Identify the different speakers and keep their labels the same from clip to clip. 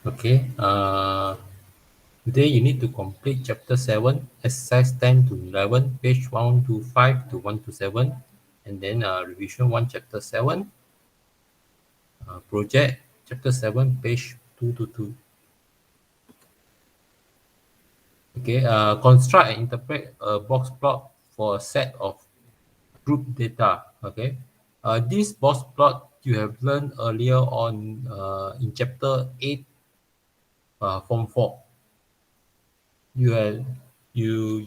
Speaker 1: Okay. Today you need to complete chapter 7, exercise 10 to 11, page 125 to 127, and then revision 1, chapter 7, project chapter 7, page 2 to 2. Okay, construct and interpret a box plot for a set of group data. Okay, this box plot you have learned earlier on in chapter 8, form 4. You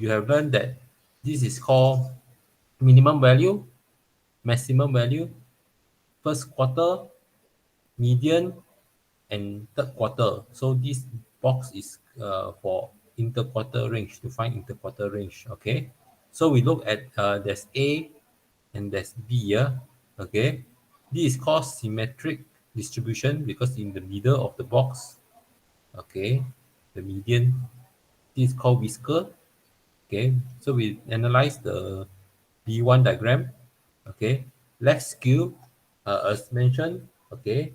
Speaker 1: have learned that this is called minimum value, maximum value, first quarter, median, and third quarter. So this box is for interquarter range, to find interquarter range. Okay, so we look at there's A and there's B. Yeah. Okay, this is called symmetric distribution because in the middle of the box. Okay, the median. This is called whisker. Okay, so we analyze the B1 diagram. Okay, left skew, as mentioned. Okay,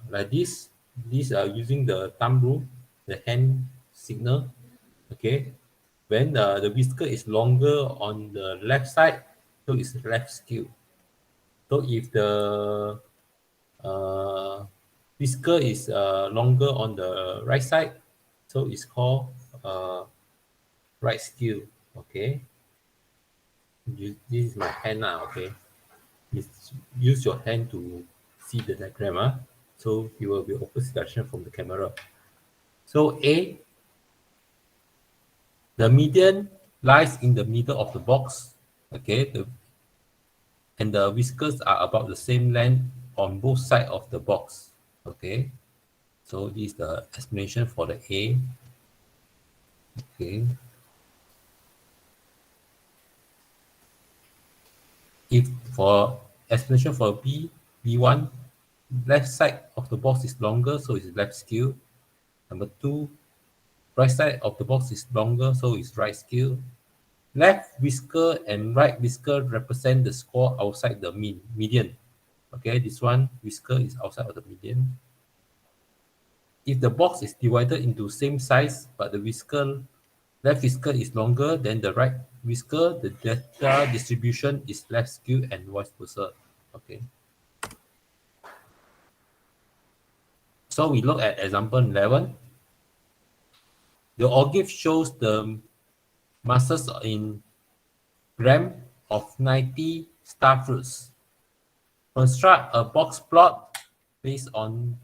Speaker 1: like this. These are using the thumb rule, the hand signal. Okay, when the whisker is longer on the left side, so it's left skew. So if the uh, whisker is longer on the right side, so it's called uh, right skew. Okay, this is my hand now. Okay, use your hand to see the diagram. So you will be opposite direction from the camera. So A, the median lies in the middle of the box. Okay, and the whiskers are about the same length on both sides of the box. Okay, so this is the explanation for the A. Okay, if for explanation for B, B1, left side of the box is longer, so it's left skew. Number 2, right side of the box is longer, so it's right skew. Left whisker and right whisker represent the score outside the median. Okay, this one whisker is outside of the median. If the box is divided into same size, but the left whisker is longer than the right whisker, the data distribution is left skew and vice versa. Okay. So we look at example 11. The ogive shows the masses in gram of 90 star fruits. Construct a box plot based on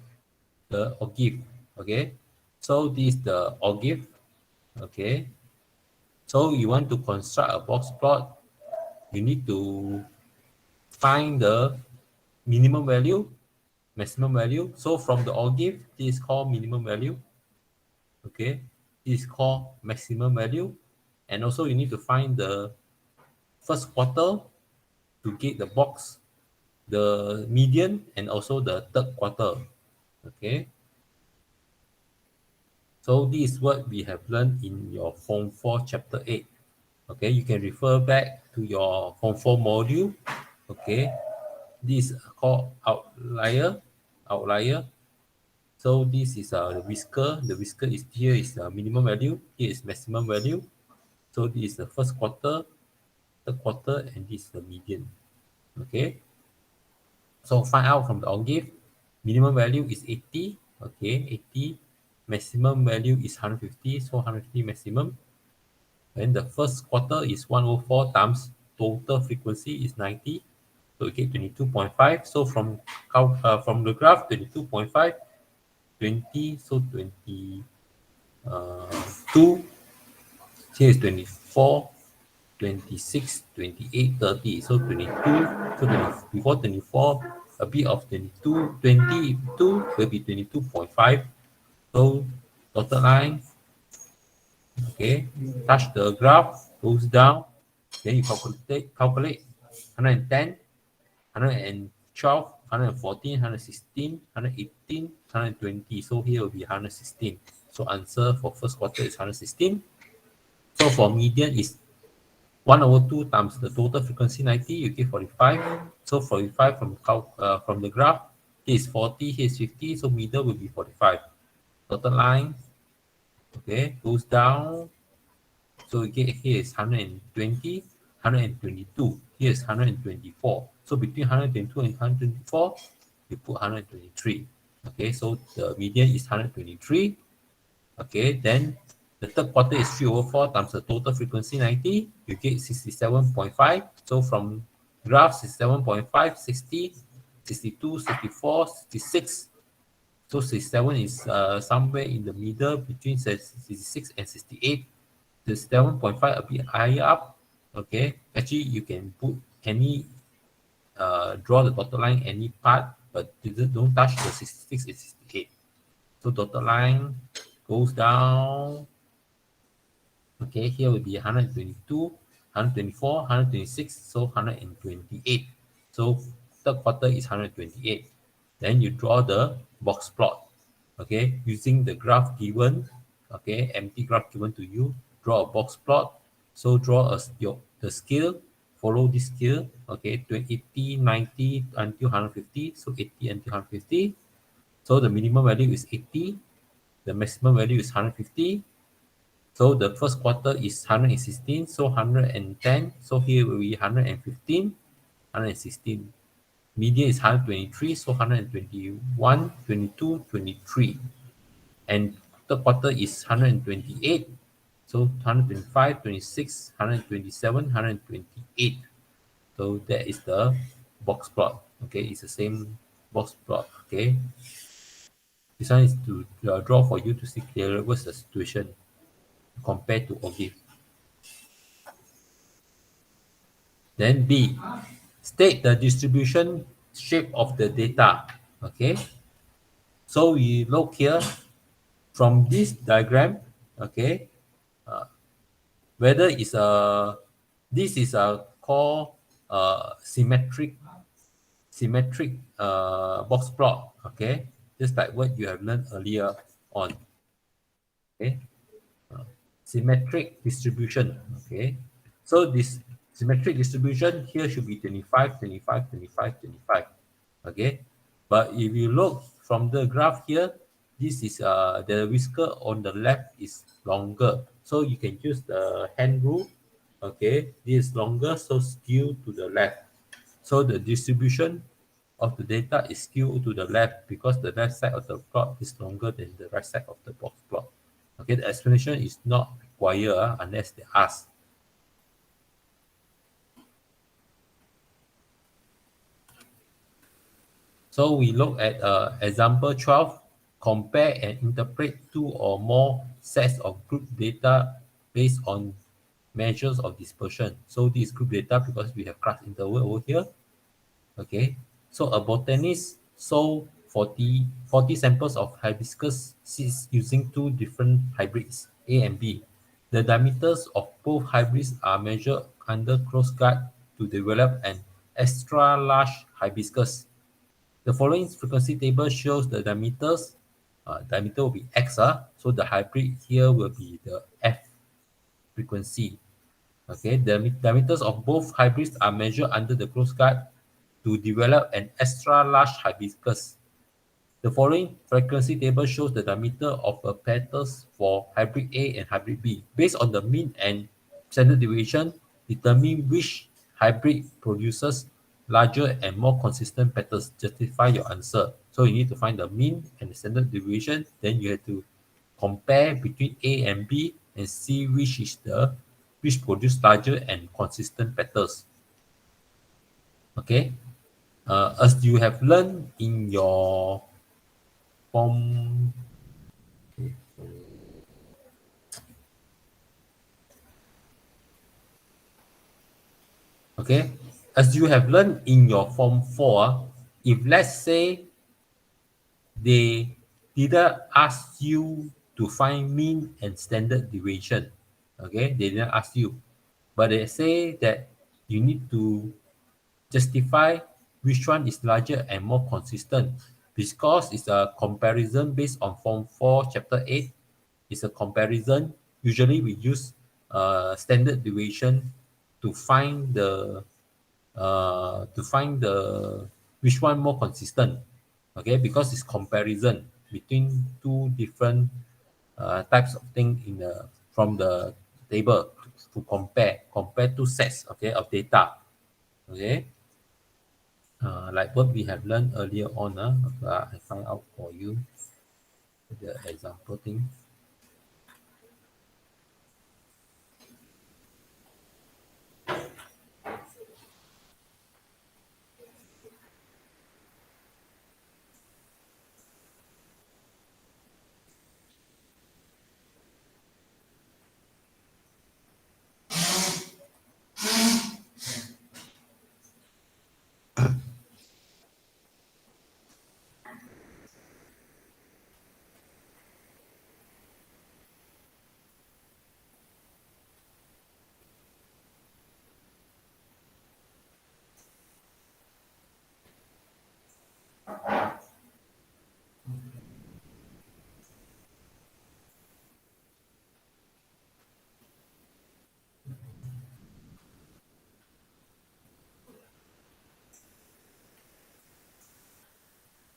Speaker 1: the ogive. Okay, so this is the ogive. Okay, so you want to construct a box plot, you need to find the minimum value, maximum value. So from the ogive, this is called minimum value. Okay, this is called maximum value, and also you need to find the first quarter to get the box, the median, and also the third quarter. Okay, so this is what we have learned in your Form 4 Chapter 8. Okay, you can refer back to your Form 4 module. Okay, this is called outlier. So this is the whisker. The whisker is here is the minimum value. Here is maximum value. So this is the first quarter, third quarter, and this is the median. Okay, so find out from the ogive. Minimum value is 80. Okay, 80. Maximum value is 150. So 150 maximum. Then the first quarter is 104 times total frequency is 90. So you get 22.5. So from the graph 22.5, 20, so 22. Here is 24, 26, 28, 30. So 22. So 20, before 24, a bit of 22, 22 will be 22.5. So dotted line. Okay, touch the graph, goes down, then you calculate 110, 112, 114, 116, 118, 120. So here will be 116. So answer for first quarter is 116. So for median is 1/2 times the total frequency 90, you get 45. So 45 from the graph, here is 40, here is 50, so middle will be 45. dotted line, okay, goes down. So you get here is 120, 122. Here is 124. So between 122 and 124, you put 123. Okay, so the median is 123. Okay, then the third quarter is 3 over 4 times the total frequency 90. You get 67.5. So from graph 67.5, 60, 62, 64, 66. So 67 is somewhere in the middle between 66 and 68. The 7.5 a bit higher up. Okay, actually you can put any draw the dotted line any part, but don't touch the 66 and 68. So dotted line goes down. Okay, here will be 122, 124, 126, so 128. So third quarter is 128. Then you draw the box plot. Okay, using the graph given, okay, empty graph given to you, draw a box plot. So draw the scale, follow this scale, okay, 80, 90 until 150, so 80 until 150. So the minimum value is 80, the maximum value is 150. So the first quarter is 116, so 110. So here will be 115, 116. Median is 123, so 121, 22, 23. And third quarter is 128, so 125, 26, 127, 128. So that is the box plot. Okay, it's the same box plot. Okay, this one is to draw for you to see clearer what's the situation compared to OGIF. Then B, state the distribution shape of the data. Okay, so we look here from this diagram. Okay, whether it's a this is a called symmetric box plot. Okay, just like what you have learned earlier on. Okay, symmetric distribution. Okay, so this symmetric distribution here should be 25, 25, 25, 25. Okay, but if you look from the graph here, this is the whisker on the left is longer, so you can use the hand rule. Okay, this is longer, so skew to the left. So the distribution of the data is skewed to the left because the left side of the plot is longer than the right side of the box plot. Okay, the explanation is not required unless they ask. So we look at example 12. Compare and interpret two or more sets of group data based on measures of dispersion. So this is group data because we have class interval over here. Okay, so a botanist saw 40 samples of hibiscus seeds using two different hybrids, A and B. The diameters of both hybrids are measured under close guard to develop an extra large hibiscus. The following frequency table shows the diameters. Diameter will be X, so the hybrid here will be the F frequency. Okay, the diameters of both hybrids are measured under the close guard to develop an extra large hibiscus. The following frequency table shows the diameter of a petals for hybrid A and hybrid B. Based on the mean and standard deviation, determine which hybrid produces larger and more consistent petals. Justify your answer. So you need to find the mean and the standard deviation. Then you have to compare between A and B and see which produce larger and consistent petals. Okay. As you have learned in your form, okay, as you have learned in your form 4, if let's say they didn't ask you to find mean and standard deviation, okay, they didn't ask you, but they say that you need to justify which one is larger and more consistent because it's a comparison based on form 4 chapter 8. It's a comparison. Usually we use standard deviation to find the which one more consistent. Okay, because it's comparison. between two different types of thing from the table to compare two sets, okay, of data, okay. Like what we have learned earlier on. I find out for you the example thing.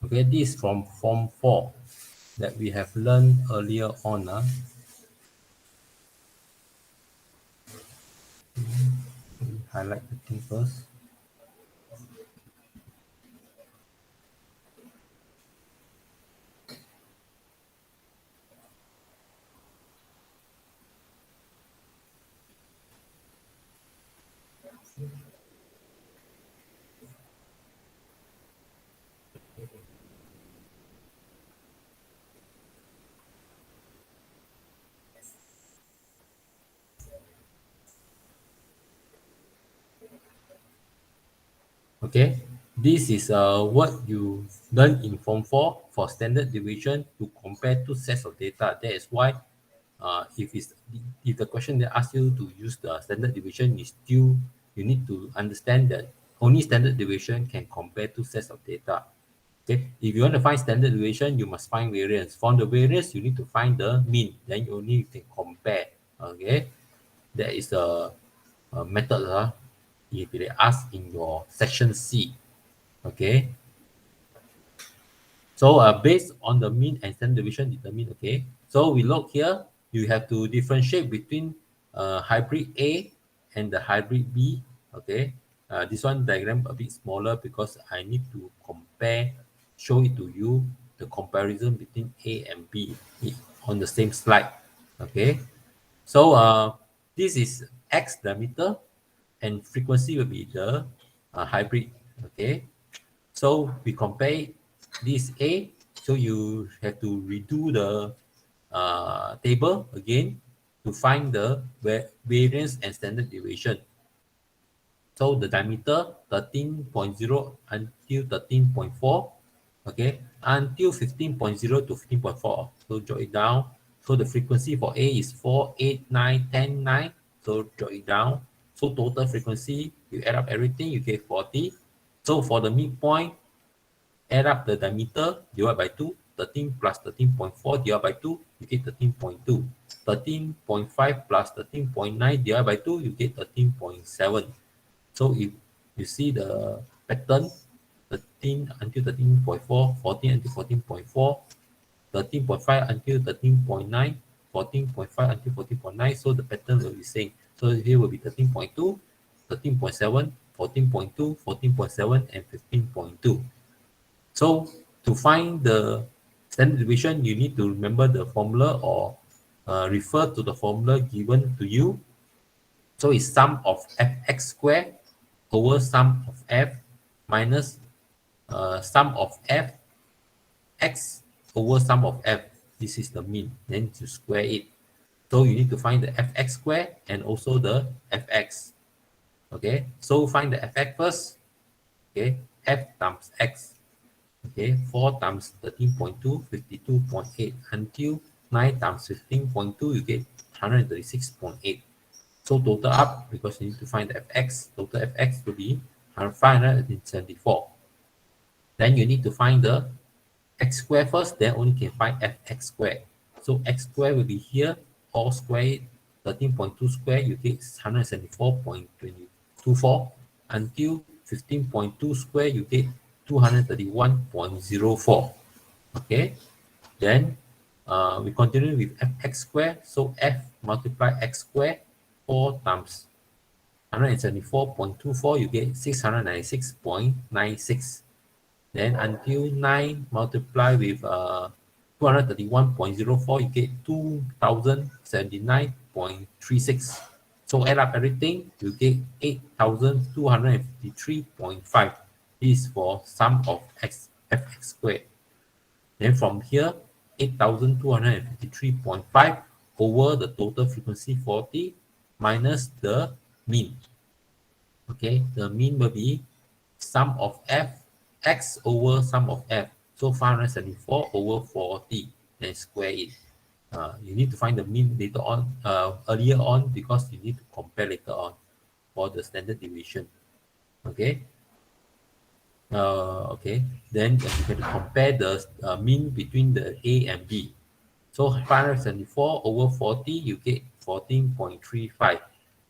Speaker 1: Okay, this is from Form 4 that we have learned earlier on. Highlight the thing first. Okay, this is what you learn in Form 4 for standard deviation to compare two sets of data. That is why if the question that asks you to use the standard deviation is still, you need to understand that only standard deviation can compare two sets of data. Okay, if you want to find standard deviation, you must find variance. From the variance, you need to find the mean. Then you only can compare. Okay, that is a method. If they ask in your section C. Okay, so based on the mean and standard deviation determined. Okay, so we look here, you have to differentiate between hybrid A and the hybrid B. Okay, this one diagram a bit smaller because I need to compare, show it to you, the comparison between A and B on the same slide. Okay, so this is X diameter and frequency will be the hybrid. Okay, so we compare this A, so you have to redo the table again to find the variance and standard deviation. So the diameter 13.0 until 13.4, okay, until 15.0 to 15.4. So jot it down. So the frequency for A is 4, 8, 9, 10, 9. So jot it down. So total frequency, you add up everything, you get 40. So for the midpoint, add up the diameter divided by 2, 13 plus 13.4 divided by 2, you get 13.2. 13.5 plus 13.9 divided by 2, you get 13.7. So if you see the pattern, 13 until 13.4, 14 until 14.4, 13.5 until 13.9, 14.5 until 14.9. So the pattern will be same. So here will be 13.2, 13.7, 14.2, 14.7, and 15.2. So to find the standard deviation, you need to remember the formula or refer to the formula given to you. So it's sum of fx squared over sum of f minus sum of f x over sum of f. This is the mean. Then to square it. So you need to find the fx squared and also the fx. Okay, so find the fx first. Okay, f times x. Okay, 4 times 13.2, 52.8 until 9 times 15.2, you get 136.8. So total up, because you need to find the fx, total fx will be 574. Then you need to find the x squared first, then only can find fx squared. So x squared will be here, all squared, 13.2 squared, you get 174.24 until 15.2 squared, you get 231.04. Okay, Then we continue with fx squared. So f multiply x squared 4 times 174.24, you get 696.96. Then until 9 multiply with 231.04, you get 2079.36. So add up everything, you get 8253.5. This is for sum of fx squared. Then from here, 8253.5 over the total frequency 40 minus the mean. Okay, the mean will be sum of f x over sum of f. So 574 over 40, then square it. You need to find the mean later on, earlier on, because you need to compare later on for the standard deviation. Okay. Okay. Then you can compare the mean between the A and B. So 574 over 40, you get 14.35.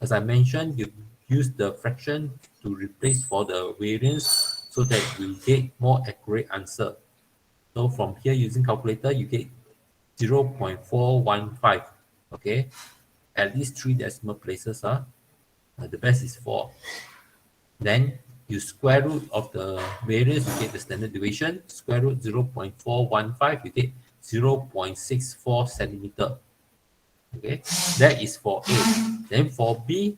Speaker 1: As I mentioned, you use the fraction to replace for the variance so that you get more accurate answer. So from here, using calculator, you get 0.415. Okay, at least 3 decimal places. The best is 4. Then you square root of the variance, you get the standard deviation. Square root 0.415, you get 0.64 centimeter. Okay, that is for A. Then for B,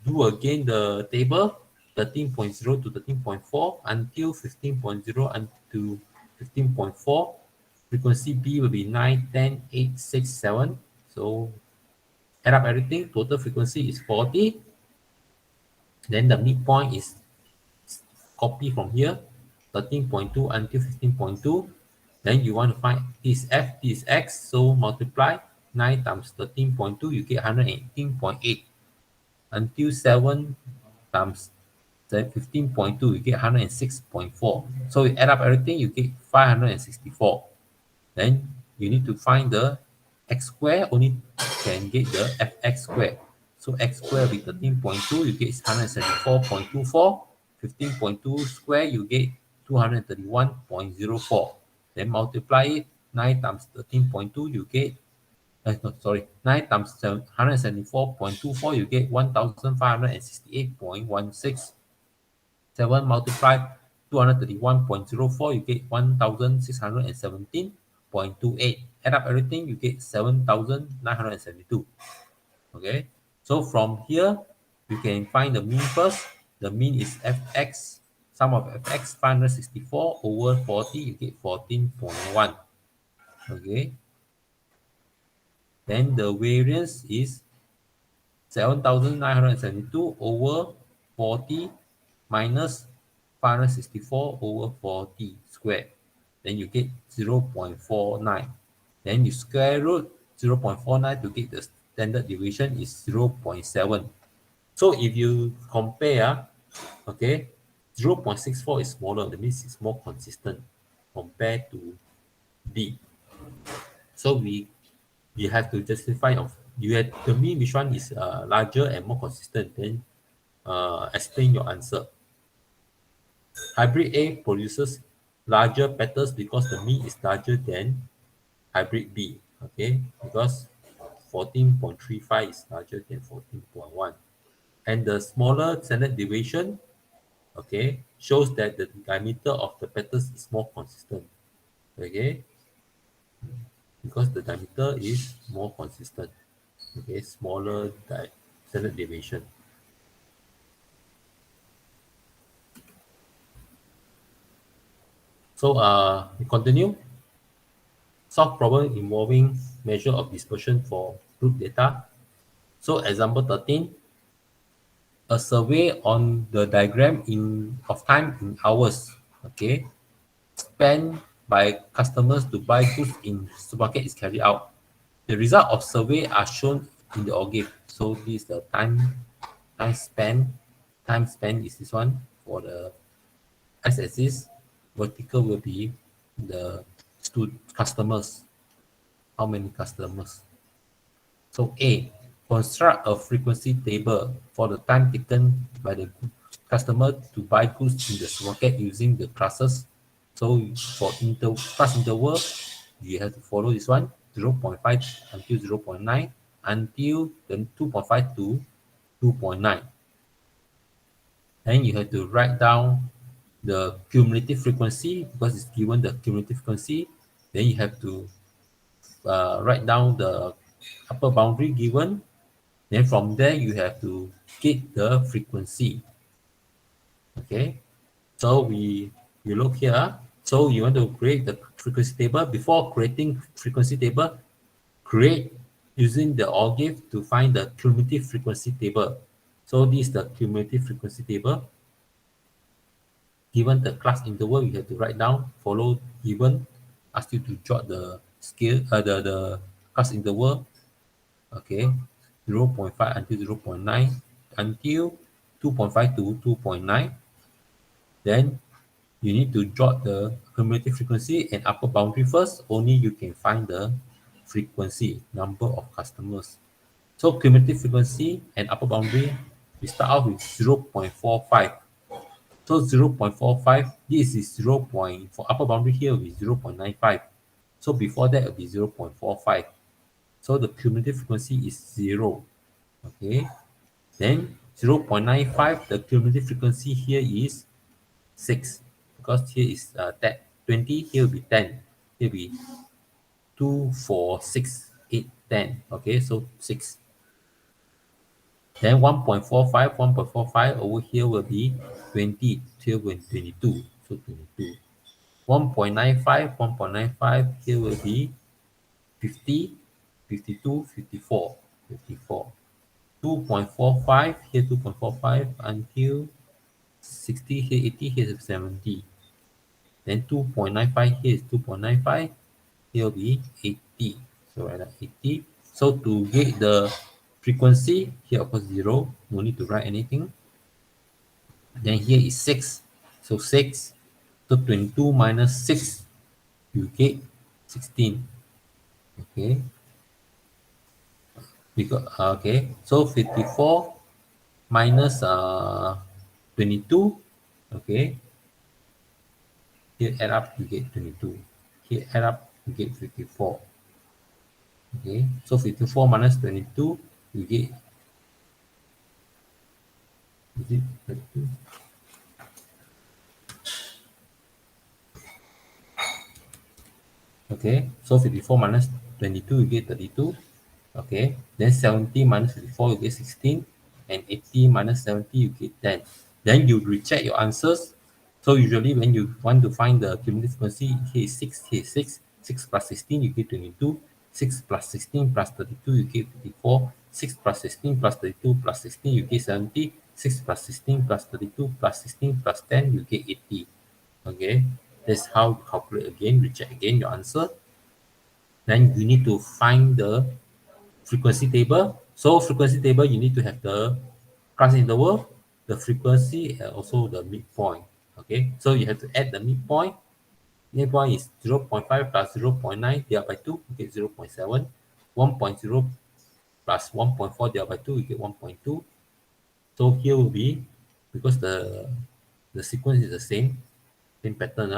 Speaker 1: do again the table 13.0 to 13.4 until 15.0 until 15.4. Frequency B will be 9, 10, 8, 6, 7. So add up everything, total frequency is 40. Then the midpoint is copy from here 13.2 until 15.2. Then you want to find this f, this x, so multiply 9 times 13.2, you get 118.8 until 7 times 15.2, you get 106.4. So you add up everything, you get 564. Then you need to find the x square, only can get the fx square. So x square will be 13.2, you get 174.24. 15.2 square, you get 231.04. Then multiply it, 9 times 13.2, you get, no, sorry, 9 times 174.24, you get 1,568.16. 7 multiply 231.04, you get 1,617.28. Add up everything, you get 7,972. Okay, so from here, you can find the mean first. The mean is fx, sum of fx 564 over 40, you get 14.1. Okay, then the variance is 7,972 over 40 minus 564 over 40 squared. Then you get 0.49. Then you square root 0.49 to get the standard deviation is 0.7. So if you compare, okay, 0.64 is smaller. That means it's more consistent compared to B. So we have to justify of you have to mean which one is larger and more consistent. Then explain your answer. Hybrid A produces larger petals because the mean is larger than hybrid B. Okay, because 14.35 is larger than 14.1, and the smaller standard deviation, okay, shows that the diameter of the petals is more consistent. Okay, because the diameter is more consistent. Okay, smaller standard deviation. So we continue. Solve problem involving measure of dispersion for group data. So example 13, a survey on the diagram of time in hours, okay, spent by customers to buy goods in supermarket is carried out. The result of survey are shown in the OGIF. So this is the time spent. Time spent is this one for the x-axis. Vertical will be the customers. How many customers? So A, construct a frequency table for the time taken by the customer to buy goods in the supermarket using the classes. So for class interval, you have to follow this one, 0.5 until 0.9, until the 2.5 to 2.9. Then you have to write down the cumulative frequency because it's given the cumulative frequency. Then you have to write down the upper boundary given. Then from there you have to get the frequency. Okay, so we look here. So you want to create the frequency table. Before creating frequency table, create using the OR give to find the cumulative frequency table. So this is the cumulative frequency table. Given the class interval, you have to write down, follow given, ask you to jot the scale, the class interval, okay, 0.5 until 0.9, until 2.5 to 2.9. Then you need to jot the cumulative frequency and upper boundary first. Only you can find the frequency, number of customers. So cumulative frequency and upper boundary, we start off with 0.45. So 0.45, this is 0. For upper boundary here will be 0.95. So before that will be 0.45. So the cumulative frequency is 0. Okay. Then 0.95, the cumulative frequency here is 6. Because here is 10, 20, here will be 10. Here will be 2, 4, 6, 8, 10. Okay, so 6. Then 1.45, 1.45 over here will be 20, here will be 22. So 22. 1.95, 1.95, here will be 50, 52, 54, 54. 2.45, here 2.45 until 60, here 80, here 70. Then 2.95, here is 2.95, here will be 80. So write down 80. So to get the frequency, here of course 0, no need to write anything. Then here is 6. So 6. So 22 minus 6, you get 16. Okay. Because okay. So 54 minus 22. Okay. Here add up, you get 22. Here add up, you get 54. Okay. So 54 minus 22, you get, is it 32? Okay, so 54 minus 22, you get 32. Okay, then 70 minus 54, you get 16. And 80 minus 70, you get 10. Then you recheck your answers. So usually when you want to find the cumulative frequency, here is 6, here is 6. 6 plus 16, you get 22. 6 plus 16 plus 32, you get 54. 6 plus 16 plus 32 plus 16, you get 70. 6 plus 16 plus 32 plus 16 plus 10, you get 80. Okay, that's how you calculate again, recheck again your answer. Then you need to find the frequency table. So frequency table, you need to have the class interval, the frequency, and also the midpoint. Okay, so you have to add the midpoint. Midpoint is 0.5 plus 0.9 divided by 2, you get 0.7. 1.0 plus 1.4 divided by 2, you get 1.2. So here will be, because the sequence is the same pattern,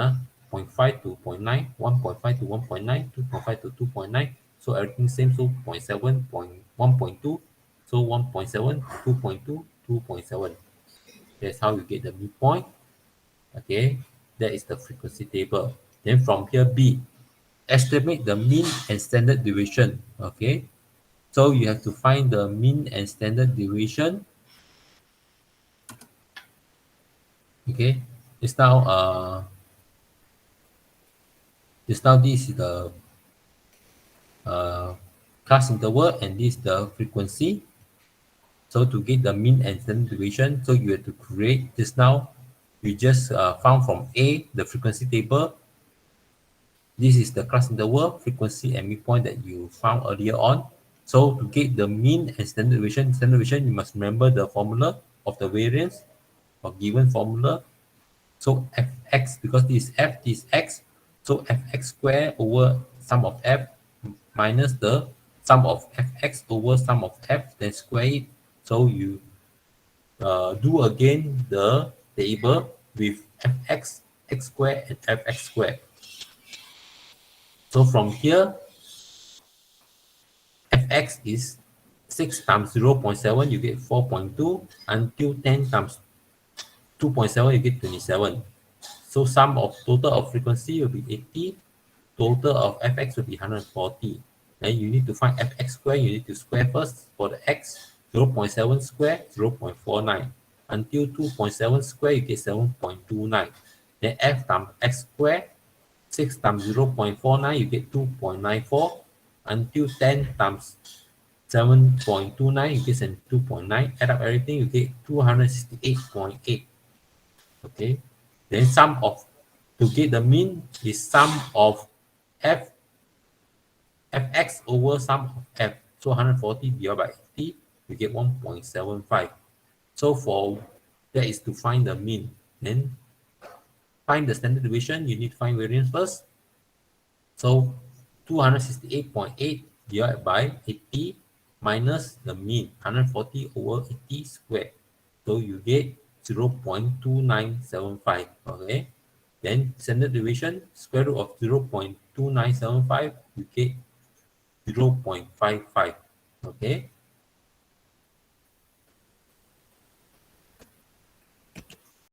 Speaker 1: 0.5 to 0.9, 1.5 to 1.9, 2.5 to 2.9. So everything same, so 0.7, 1.2, so 1.7, 2.2, 2.7. That's how you get the midpoint. Okay, that is the frequency table. Then from here, B, estimate the mean and standard deviation. Okay, so you have to find the mean and standard deviation. Okay, it's now this is the class interval and this is the frequency. So to get the mean and standard deviation, so you have to create this now. We just found from A the frequency table. This is the class interval, frequency, and midpoint that you found earlier on. So to get the mean and standard deviation, you must remember the formula of the variance or given formula. So fx, because this is f, this is x, so fx squared over sum of f minus the sum of fx over sum of f, then square it. So you do again the table with fx, x squared, and fx squared. So from here, fx is 6 times 0.7, you get 4.2, until 10 times 2.7, you get 27. So sum of total of frequency will be 80, total of fx will be 140. Then you need to find fx square, you need to square first. For the x, 0.7 square, 0.49. Until 2.7 square, you get 7.29. Then f times x square, 6 times 0.49, you get 2.94. Until 10 times 7.29, you get 2.9. Add up everything, you get 268.8. Okay. Then sum of, to get the mean is sum of fx over sum of f. So 140 divided by 80, you get 1.75. So for that is to find the mean. Then find the standard deviation, you need to find variance first. So 268.8 divided by 80 minus the mean, 140 over 80 squared. So you get 0.2975. Okay. Then standard deviation, square root of 0.2975, you get 0.55. Okay.